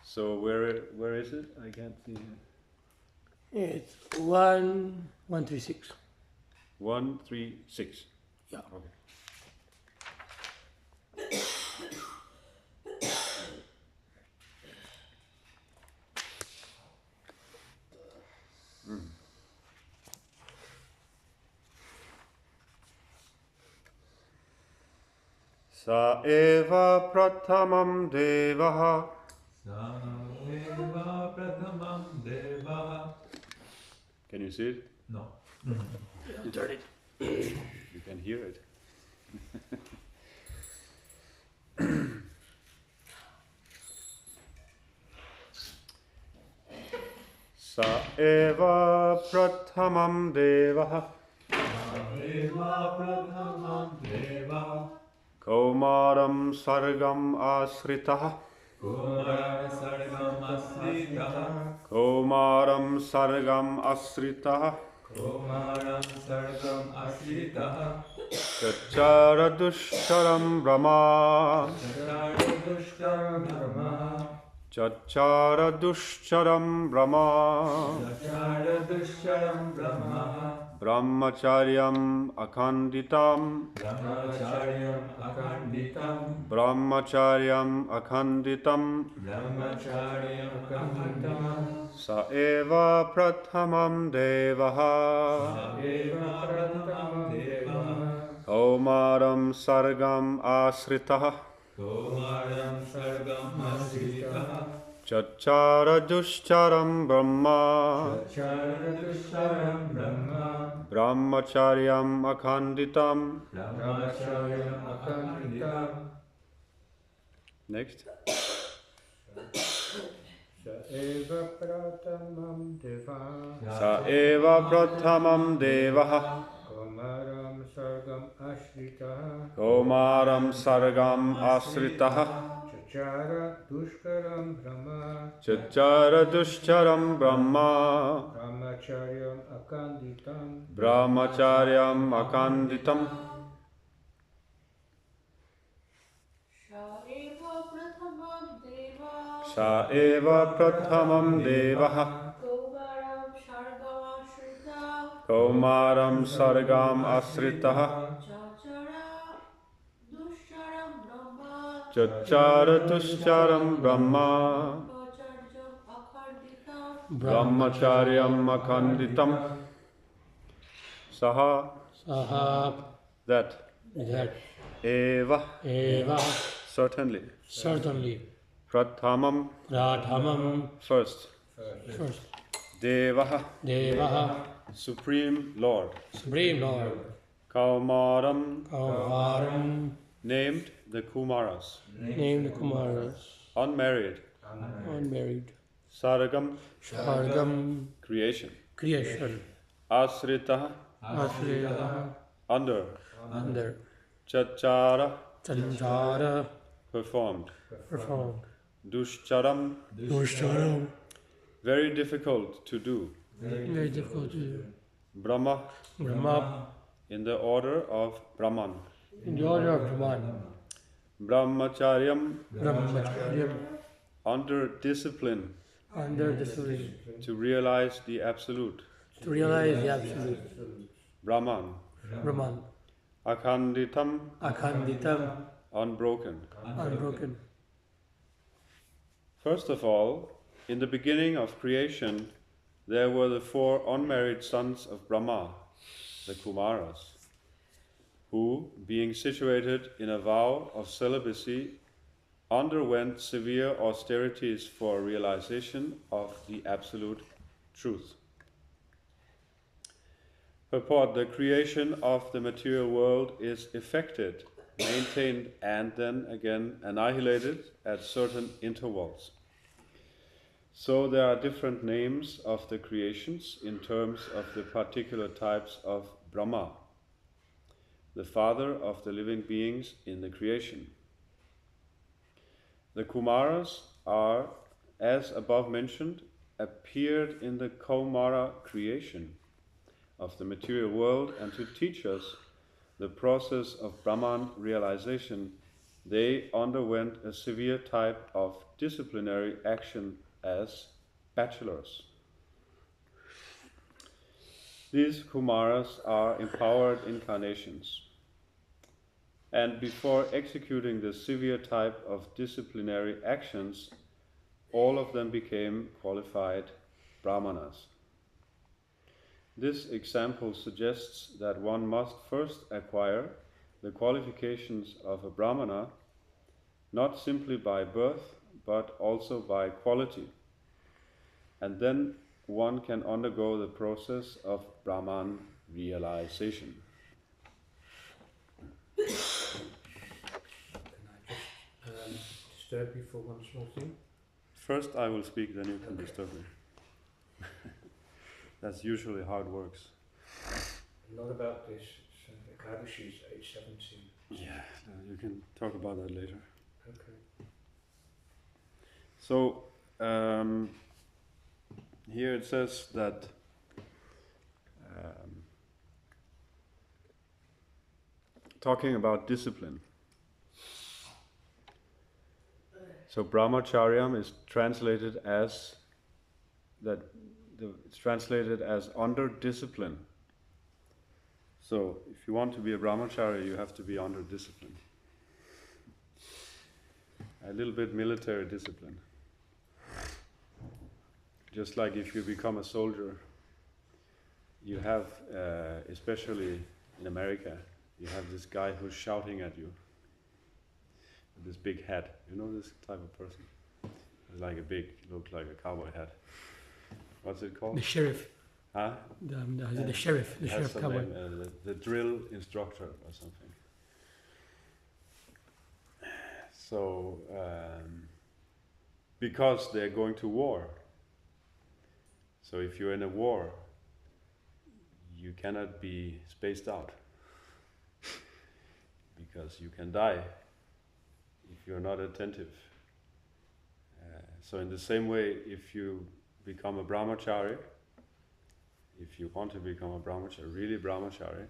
So where is it? I can't see it. It's 136. 136. Yeah. Okay. Sa eva prathamam devaha. Sa eva prathamam devaha. Can you see it? No. Turn it. You can hear it. Sa eva prathamam devaha. Eva prathamam devaha. Kaumaram sargam asritaha. Kumaram sargam asritaha. Kaumaram sargam asritaha. Kumaram sargam asritaha. Chachara dushcharam brahma. Chachara dushcharam brahma. Chachara dushcharam brahma. Chachara dushcharam brahma. Brahmacharyam akhanditam. Brahmacharyam akhanditam. Brahmacharyam akhanditam. Brahmacharyam akhanditam. Sa eva prathamam devaha. Eva prathamam devaha. Kaumaram sargam asritaha. Kumaram sargam asritaha. Chachara dushcharam brahma. Chachara dushcharam brahma. Brahmacharyam akhanditam. Brahmacharyam akhanditam. Next. Sa eva prathamam devaha. Sa eva prathamam devaha. Kumaram sargam ashritaha. Kaumaram sargam asritaha. Chachara dushkaram brahma. Chachara dushcharam brahma. Brahmacharyam akanditam. Brahmacharyam akhanditam. Sa eva prathamam devaha. Kaumaram sargam asritaha. Chachara dushcharam brahma. Brahmacharyam akhanditam. Saha. Saha. That. That. Eva. Eva. Certainly. Certainly. Prathamam. Prathamam. First. First. Devaha. Devaha. Supreme Lord. Supreme Lord. Kaumaram. Kaumaram. Named the Kumaras. Named Kumaras. Unmarried. Unmarried. Sargam. Sargam. Creation. Creation. Asritaha. Asritaha. Under. Under. Chachara. Chanchara. Performed. Performed. Dushcharam. Dushcharam. Very difficult to do. Very difficult to do. Brahma. Brahma. In the order of Brahman. In the order of Brahman. Brahmacharyam. Brahmacharyam. Under discipline. Under discipline. To realize the Absolute. To realize the Absolute. Brahman. Brahman. Akhanditam. Akhanditam. Unbroken. Unbroken. First of all, in the beginning of creation, there were the 4 unmarried sons of Brahma, the Kumaras, who, being situated in a vow of celibacy, underwent severe austerities for realization of the Absolute Truth. Purport: the creation of the material world is effected, maintained, and then again annihilated at certain intervals. So there are different names of the creations in terms of the particular types of Brahma, the father of the living beings in the creation. The Kumaras are, as above mentioned, appeared in the Kaumara creation of the material world and to teach us the process of Brahman realization they underwent a severe type of disciplinary action as bachelors. These Kumaras are empowered incarnations, and before executing the severe type of disciplinary actions, all of them became qualified brahmanas. This example suggests that one must first acquire the qualifications of a brahmana, not simply by birth, but also by quality, and then one can undergo the process of Brahman realization. Can I just disturb you for one small thing? First I will speak, then you can disturb me. That's usually how it works. Not about this. Ekadashi is age 17. Yeah, you can talk about that later. Okay. So, here it says that talking about discipline. So brahmacharyam is translated as it's translated as under discipline. So if you want to be a brahmacharya, you have to be under discipline. A little bit military discipline. Just like if you become a soldier, you have, especially in America, you have this guy who's shouting at you with this big hat. You know this type of person? Like a big, looks like a cowboy hat. What's it called? The sheriff. Huh? The sheriff. The It has sheriff some cowboy. name, the drill instructor or something. So, because they're going to war. So if you're in a war, you cannot be spaced out. Because you can die if you're not attentive. So in the same way, if you become a brahmachari, if you want to become a brahmachari, really brahmachari,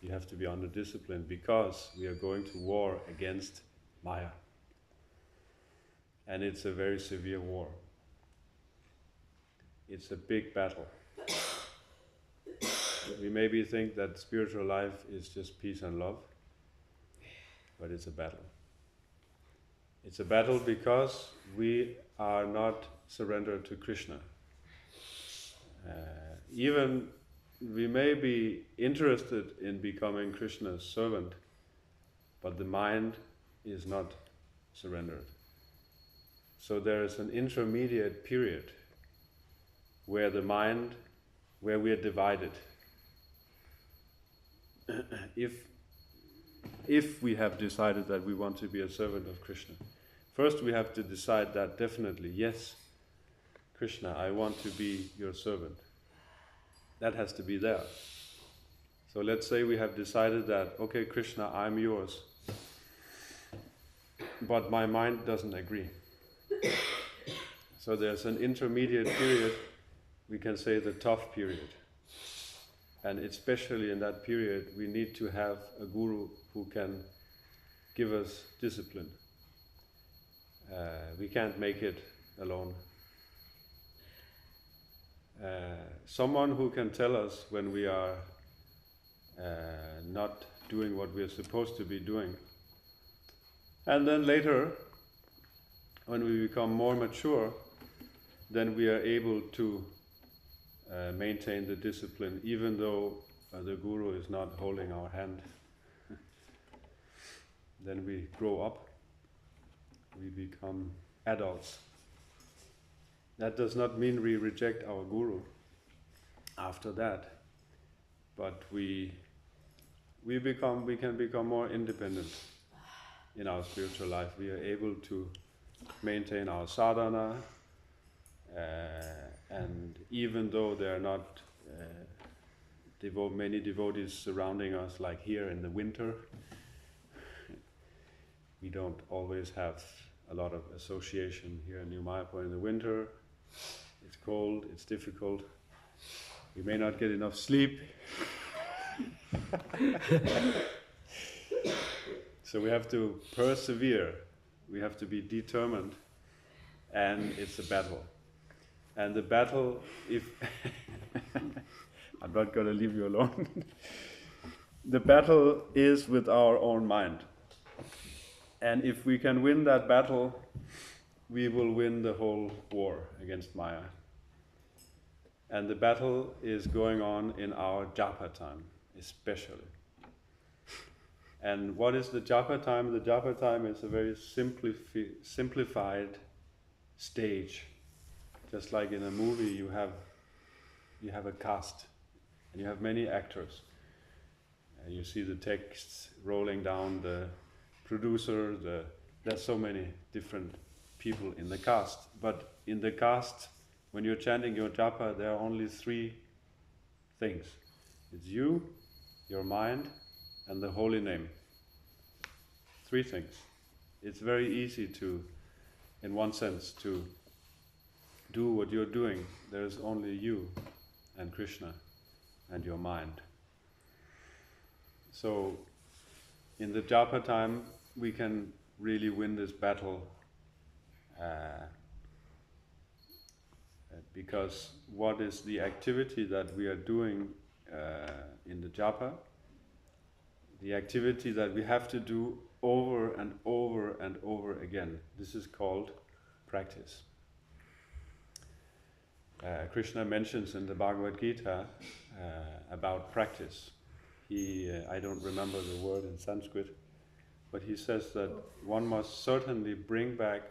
you have to be under discipline because we are going to war against Maya. And it's a very severe war. It's a big battle. We maybe think that spiritual life is just peace and love, but it's a battle. It's a battle because we are not surrendered to Krishna. Even we may be interested in becoming Krishna's servant, but the mind is not surrendered. So there is an intermediate period where the mind, where we are divided. If we have decided that we want to be a servant of Krishna, first we have to decide that definitely, yes, Krishna, I want to be your servant. That has to be there. So let's say we have decided that, okay, Krishna, I'm yours, but my mind doesn't agree. So there's an intermediate period, we can say the tough period. And especially in that period, we need to have a guru who can give us discipline. We can't make it alone. Someone who can tell us when we are not doing what we are supposed to be doing. And then later, when we become more mature, then we are able to maintain the discipline, even though the guru is not holding our hand. Then we grow up, we become adults. That does not mean we reject our guru after that, but we can become more independent in our spiritual life. We are able to maintain our sadhana, and even though there are not many devotees surrounding us like here in the winter, we don't always have a lot of association here in New Mayapur in the winter. It's cold, it's difficult. We may not get enough sleep. So we have to persevere, we have to be determined, and it's a battle. And the battle, if I'm not going to leave you alone, the battle is with our own mind. And if we can win that battle, we will win the whole war against Maya. And the battle is going on in our japa time, especially. And what is the japa time? The japa time is a very simplified stage. Just like in a movie, you have a cast, and you have many actors. You see the texts rolling down, the producer, there's so many different people in the cast. But in the cast, when you're chanting your japa, there are only three things. It's you, your mind, and the holy name. Three things. It's very easy to, in one sense, to do what you're doing. There's only you and Krishna and your mind. So in the japa time, we can really win this battle because what is the activity that we are doing in the japa? The activity that we have to do over and over and over again. This is called practice. Krishna mentions in the Bhagavad Gita about practice. I don't remember the word in Sanskrit, but he says that one must certainly bring back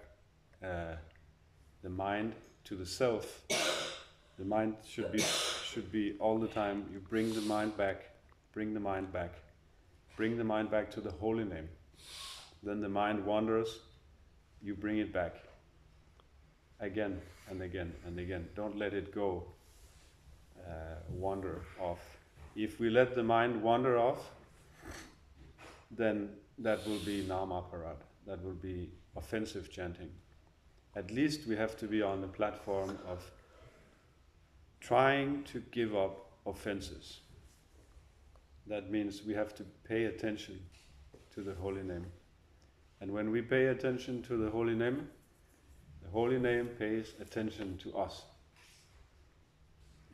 the mind to the self. The mind should be all the time. You bring the mind back, bring the mind back, bring the mind back to the holy name. Then the mind wanders, you bring it back again and again and again. Don't let it go, wander off. If we let the mind wander off, then that will be namaparad, that will be offensive chanting. At least we have to be on the platform of trying to give up offenses. That means we have to pay attention to the holy name. And when we pay attention to the holy name pays attention to us.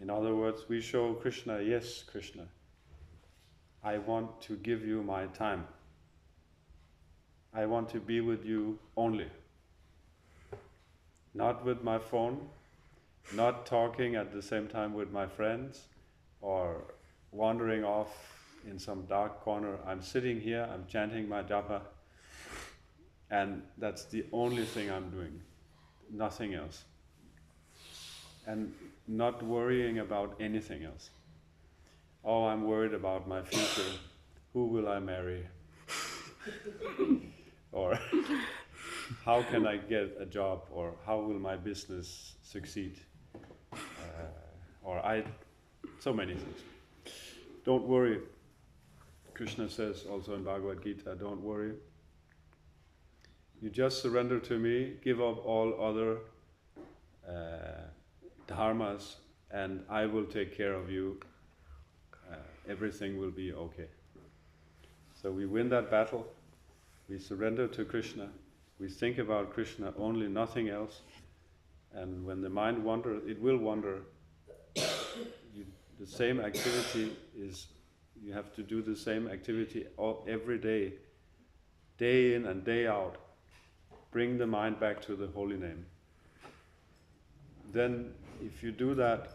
In other words, we show Krishna, yes, Krishna, I want to give you my time. I want to be with you only. Not with my phone, not talking at the same time with my friends, or wandering off in some dark corner. I'm sitting here, I'm chanting my japa, and that's the only thing I'm doing, nothing else. And not worrying about anything else. Oh, I'm worried about my future. Who will I marry? Or how can I get a job? Or how will my business succeed? So many things. Don't worry. Krishna says also in Bhagavad Gita, don't worry. You just surrender to me, give up all other dharmas, and I will take care of you. Everything will be okay. So we win that battle, we surrender to Krishna, we think about Krishna only, nothing else, and when the mind wanders, it will wander. The same activity is, you have to do the same activity every day, day in and day out. Bring the mind back to the holy name. Then, if you do that,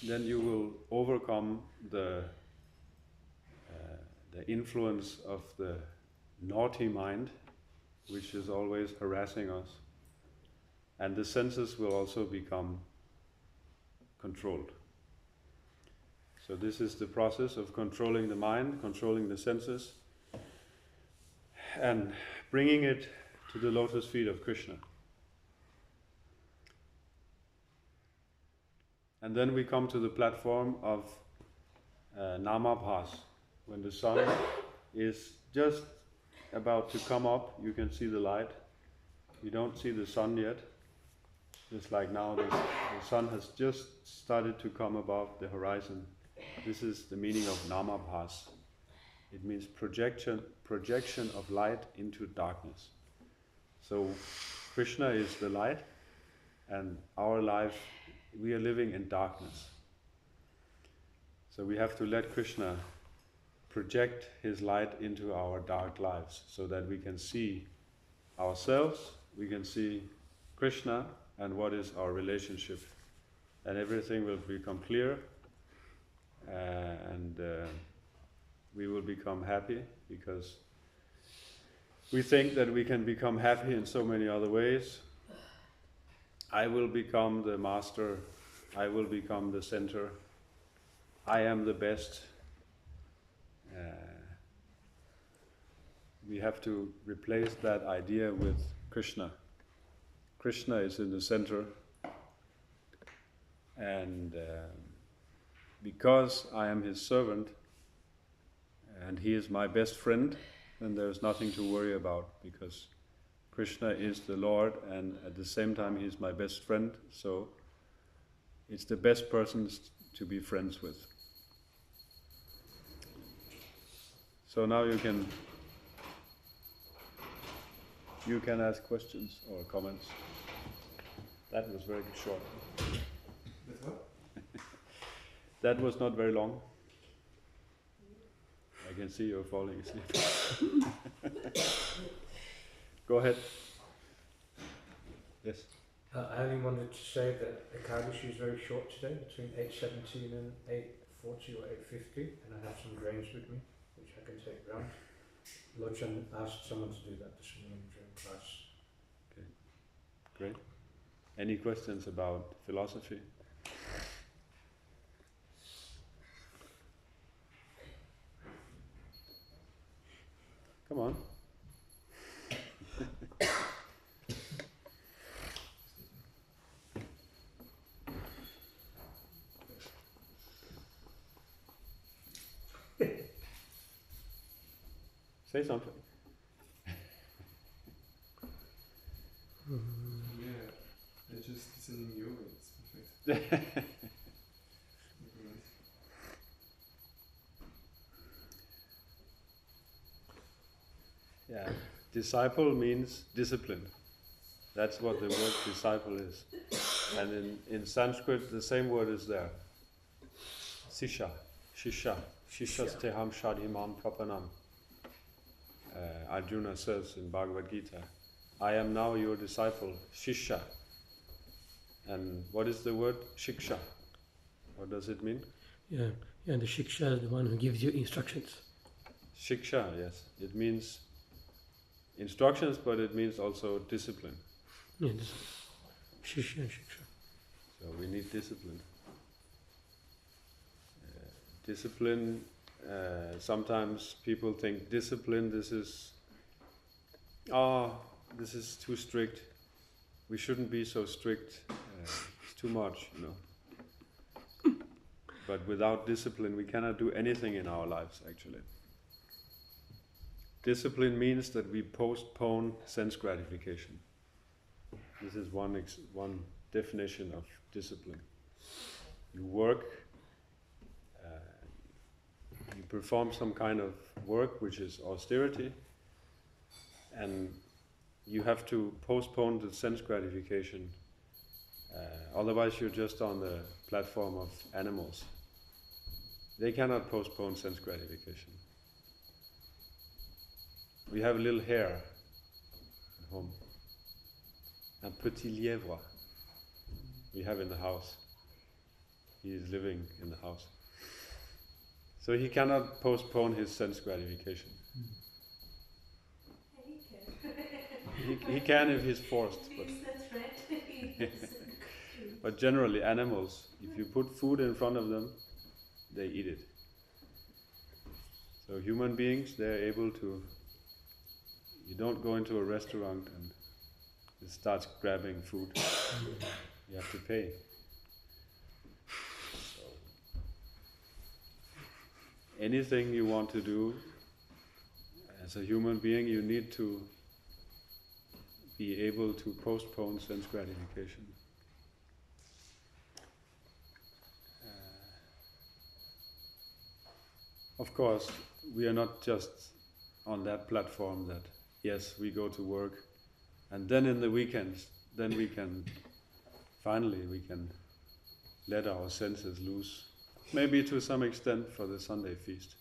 then you will overcome the influence of the naughty mind, which is always harassing us, and the senses will also become controlled. So this is the process of controlling the mind, controlling the senses, and bringing it to the lotus feet of Krishna. And then we come to the platform of Namabhas. When the sun is just about to come up, you can see the light. You don't see the sun yet. Just like now, the sun has just started to come above the horizon. This is the meaning of Namabhas. It means projection of light into darkness. So Krishna is the light, and our life, we are living in darkness. So we have to let Krishna project his light into our dark lives so that we can see ourselves, we can see Krishna and what is our relationship. And everything will become clear, and we will become happy, because we think that we can become happy in so many other ways. I will become the master, I will become the center, I am the best. We have to replace that idea with Krishna. Krishna is in the center, and because I am his servant and he is my best friend, then there's nothing to worry about, because Krishna is the Lord and at the same time he is my best friend, so it's the best persons to be friends with. So now you can ask questions or comments. That was very short. With what? That was not very long. I can see you're falling asleep. Go ahead. Yes. I only wanted to say that Ekadashi is very short today, between 8:17 and 8:40 or 8:50, and I have some grains with me, which I can take round. Lochan asked someone to do that this morning during class. Okay. Great. Any questions about philosophy? Come on. Say something. Yeah, I just listening yoga, it's perfect. Yeah, disciple means discipline. That's what the word disciple is. And in Sanskrit, the same word is there. Sisha, Shisha, Shishasteham Shadhimam Prapanam. Arjuna says in Bhagavad Gita, I am now your disciple, Shisha. And what is the word Shiksha? What does it mean? Yeah, the Shiksha is the one who gives you instructions. Shiksha, yes. It means instructions, but it means also discipline. Yeah, this Shishya and Shiksha. So we need discipline. Discipline, sometimes people think discipline, this is too strict. We shouldn't be so strict. It's too much, you know. But without discipline, we cannot do anything in our lives, actually. Discipline means that we postpone sense gratification. This is one definition of discipline. You work, you perform some kind of work which is austerity, and you have to postpone the sense gratification. Otherwise you're just on the platform of animals. They cannot postpone sense gratification. We have a little hare at home, un petit lièvre we have in the house. He is living in the house. So he cannot postpone his sense gratification. He can if he's forced. But generally animals, if you put food in front of them, they eat it. So human beings, they're able to, you don't go into a restaurant and it starts grabbing food. You have to pay. So, anything you want to do as a human being, you need to be able to postpone sense gratification. Of course, we are not just on that platform that, yes, we go to work, and then in the weekends, then we can let our senses loose. Maybe to some extent for the Sunday feast.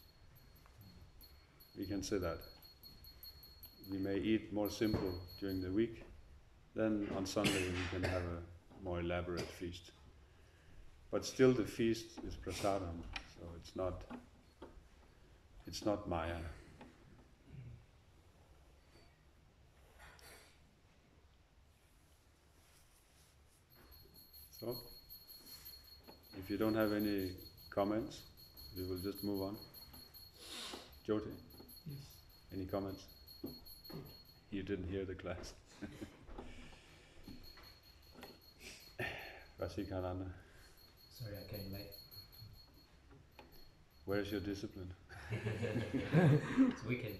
We can say that. We may eat more simple during the week, then on Sunday we can have a more elaborate feast. But still the feast is prasadam, so it's not Maya. So, if you don't have any comments, we will just move on. Jyoti? Yes. Any comments? You didn't hear the class. Rasikananda, Sorry, I came late. where's your discipline? It's weekend.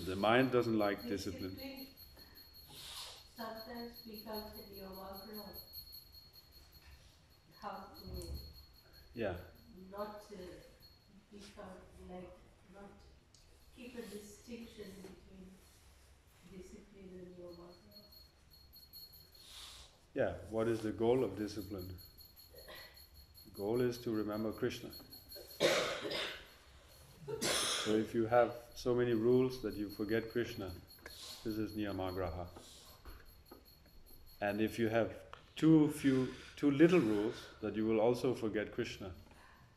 The mind doesn't like discipline. Sometimes becomes in your background. How to Yeah, not become like, not keep a distinction between discipline and your background. yeah. What is the goal of discipline? The goal is to remember Krishna. So if you have so many rules that you forget Krishna, this is niyamagraha. And if you have too little rules that you will also forget Krishna,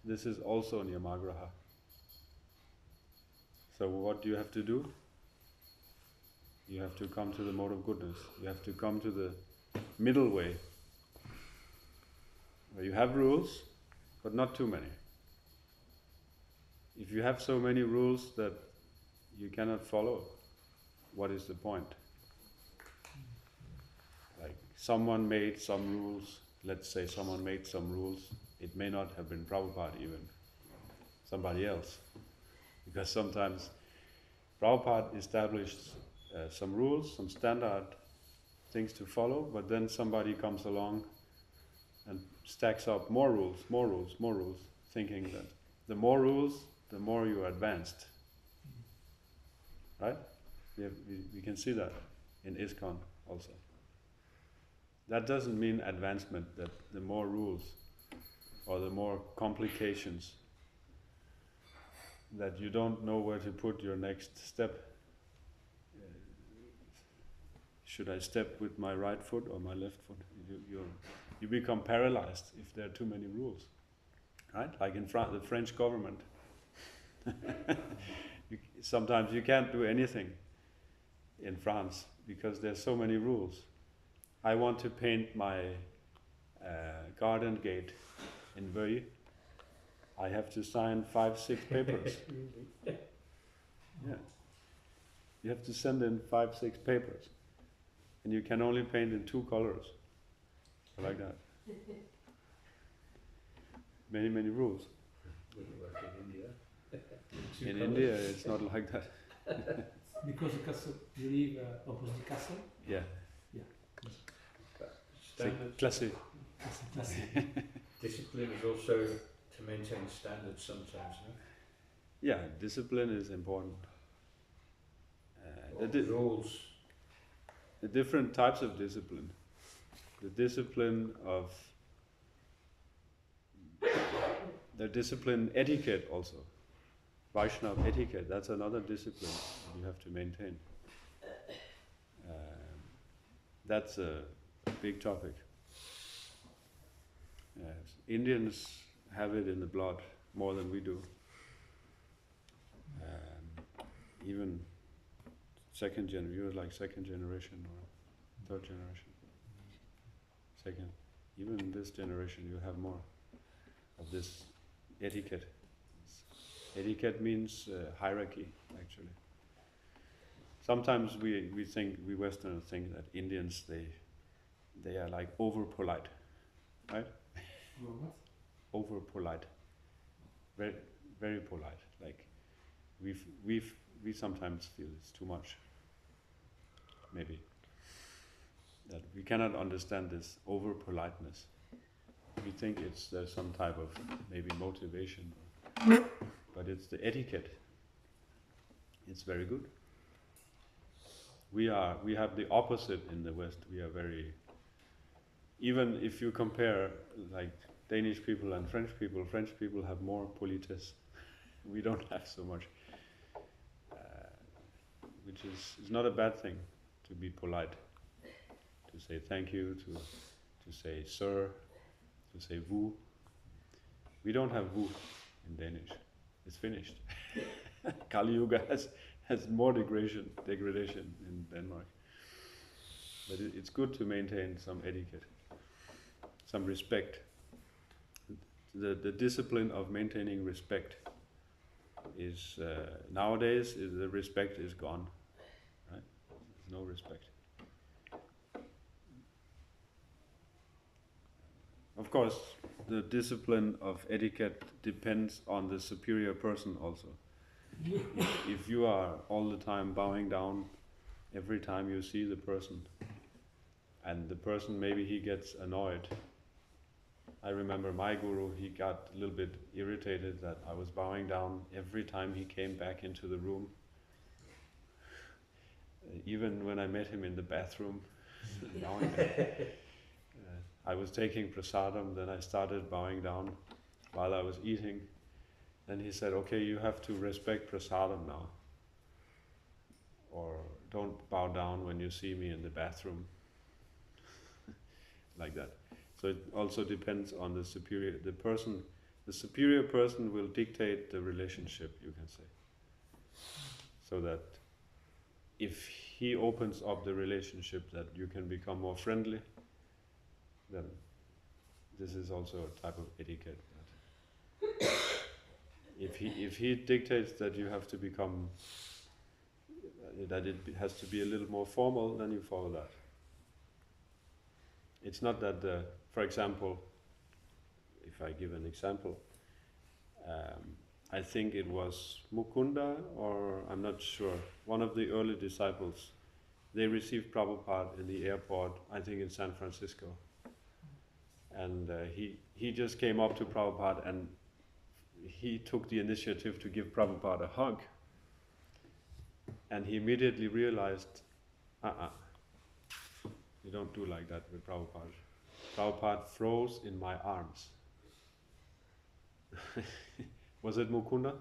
this is also niyamagraha. So what do you have to do? You have to come to the mode of goodness. You have to come to the middle way, where you have rules, but not too many. If you have so many rules that you cannot follow, what is the point? Like someone made some rules, let's say someone made some rules, it may not have been Prabhupada even, somebody else. Because sometimes Prabhupada established some rules, some standard things to follow, but then somebody comes along and stacks up more rules, thinking that the more rules, the more you are advanced. Right? We can see that in ISKCON also. That doesn't mean advancement, that the more rules or the more complications, that you don't know where to put your next step. Should I step with my right foot or my left foot? You become paralyzed if there are too many rules. Right? Like in the French government. Sometimes you can't do anything in France because there's so many rules. I want to paint my garden gate in Veuille. I have to sign 5-6 papers. Yeah. You have to send in 5-6 papers. And you can only paint in 2 colors. Like that. Many rules. Wouldn't work in India. In India, it's not like that. Because the castle, you live opposite the castle? Yeah. Yeah. Standards. Classic. Classic. Discipline is also to maintain standards sometimes, no? Yeah, discipline is important. Or rules. The different types of discipline. The discipline of the discipline etiquette also. Vaishnava etiquette, that's another discipline you have to maintain. That's a big topic. Yes. Indians have it in the blood more than we do. Even you're like second generation or third generation. Second, even in this generation you have more of this etiquette. Etiquette means hierarchy, actually. Sometimes we Westerners think that Indians, they are like over polite, right? What? Over polite, very very polite. Like we sometimes feel it's too much. Maybe That we cannot understand this over politeness. We think there's some type of maybe motivation, but it's the etiquette. It's very good. We have the opposite in the West. We are very, even if you compare like Danish people and French people have more politesse. We don't have so much, which is not a bad thing, to be polite, to say thank you, to say sir, to say vous. We don't have vous in Danish. It's finished. Kali Yuga has more degradation in Denmark. But it's good to maintain some etiquette, some respect. The discipline of maintaining respect is nowadays the respect is gone, right? There's no respect. Of course, the discipline of etiquette depends on the superior person also. If you are all the time bowing down every time you see the person, and the person maybe he gets annoyed. I remember my guru, he got a little bit irritated that I was bowing down every time he came back into the room. Even when I met him in the bathroom, I was taking prasadam, then I started bowing down while I was eating. Then he said, okay, you have to respect prasadam now. Or don't bow down when you see me in the bathroom. Like that. So it also depends on the superior, the superior person will dictate the relationship, you can say. So that if he opens up the relationship that you can become more friendly, then this is also a type of etiquette. If he dictates that you have to become, that it has to be a little more formal, then you follow that. It's not that, for example, if I give an example, I think it was Mukunda, or I'm not sure, one of the early disciples, they received Prabhupada in the airport, I think in San Francisco. And he just came up to Prabhupada and he took the initiative to give Prabhupada a hug. And he immediately realized, you don't do like that with Prabhupada. Prabhupada froze in my arms. Was it Mukunda?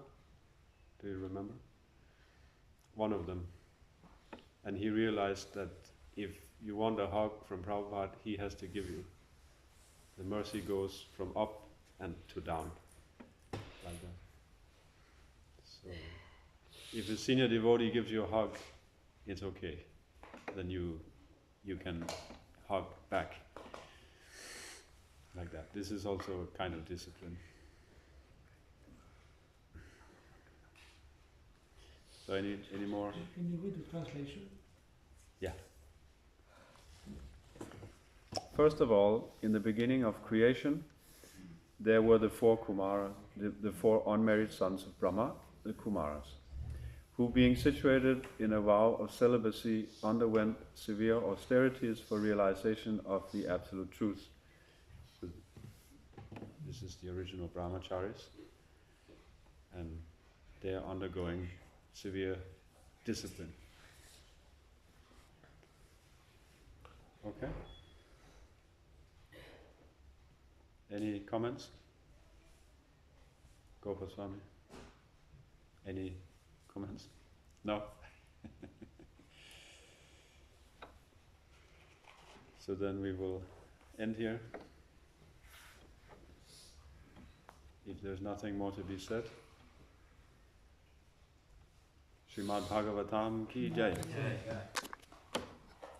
Do you remember? One of them. And he realized that if you want a hug from Prabhupada, he has to give you. The mercy goes from up and to down. Like that. So, if a senior devotee gives you a hug, it's okay. Then you can hug back. Like that. This is also a kind of discipline. So any more? Can you read the translation? Yeah. First of all, in the beginning of creation, there were the four Kumaras, the four unmarried sons of Brahma, the Kumaras, who being situated in a vow of celibacy underwent severe austerities for realization of the absolute truth. So this is the original brahmacharis, and they are undergoing severe discipline. Okay? Any comments? Gopal Swami? Any comments? No? So then we will end here. If there's nothing more to be said. Srimad Bhagavatam ki jai.